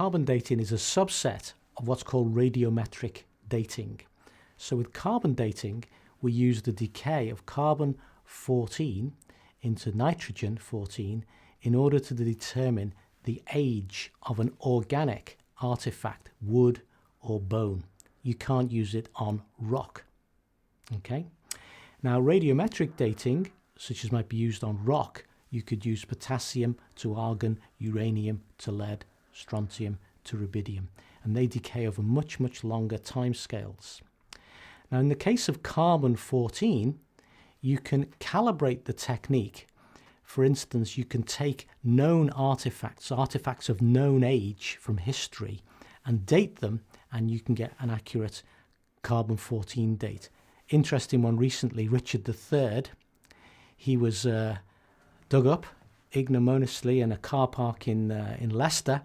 carbon dating is a subset of what's called radiometric dating. So with carbon dating, we use the decay of carbon-14 into nitrogen-14 in order to determine the age of an organic artifact, wood or bone. You can't use it on rock. Okay? Now, radiometric dating, such as might be used on rock, you could use potassium to argon, uranium to lead, strontium to rubidium, and they decay over much, much longer timescales. Now, in the case of carbon-14, you can calibrate the technique. For instance, you can take known artifacts of known age from history, and date them, and you can get an accurate carbon-14 date. Interesting one recently, Richard III, he was dug up ignominiously in a car park in Leicester,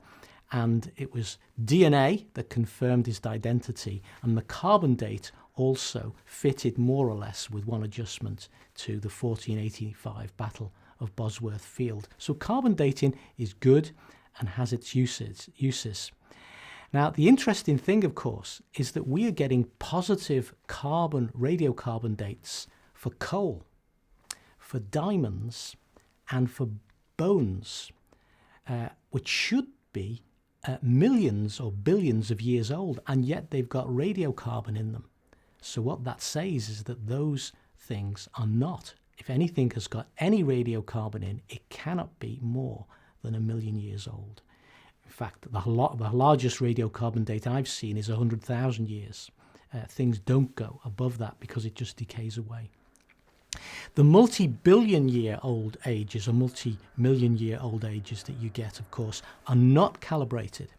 and it was DNA that confirmed his identity, and the carbon date also fitted more or less with one adjustment to the 1485 Battle of Bosworth Field. So carbon dating is good and has its uses. Now, the interesting thing, of course, is that we are getting positive radiocarbon dates for coal, for diamonds, and for bones, which should be millions or billions of years old, and yet they've got radiocarbon in them. So what that says is that those things are not. If anything has got any radiocarbon in, it cannot be more than 1 million years old. In fact, the largest radiocarbon date I've seen is 100,000 years. Things don't go above that because it just decays away. The multi-billion-year-old ages or multi-million-year-old ages that you get, of course, are not calibrated.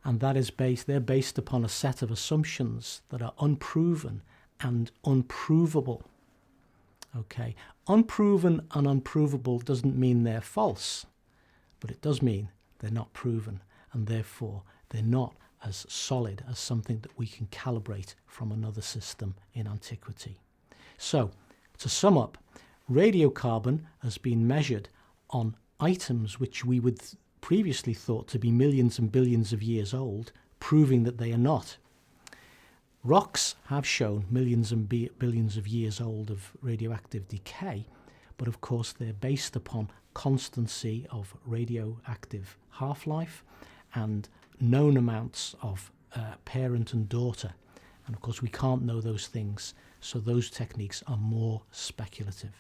And that is they're based upon a set of assumptions that are unproven and unprovable. Okay, unproven and unprovable doesn't mean they're false, but it does mean they're not proven, and therefore they're not as solid as something that we can calibrate from another system in antiquity. So, to sum up, radiocarbon has been measured on items which we would previously thought to be millions and billions of years old, proving that they are not. Rocks have shown millions and billions of years old of radioactive decay, but of course they're based upon constancy of radioactive half-life and known amounts of parent and daughter. And of course we can't know those things, so those techniques are more speculative.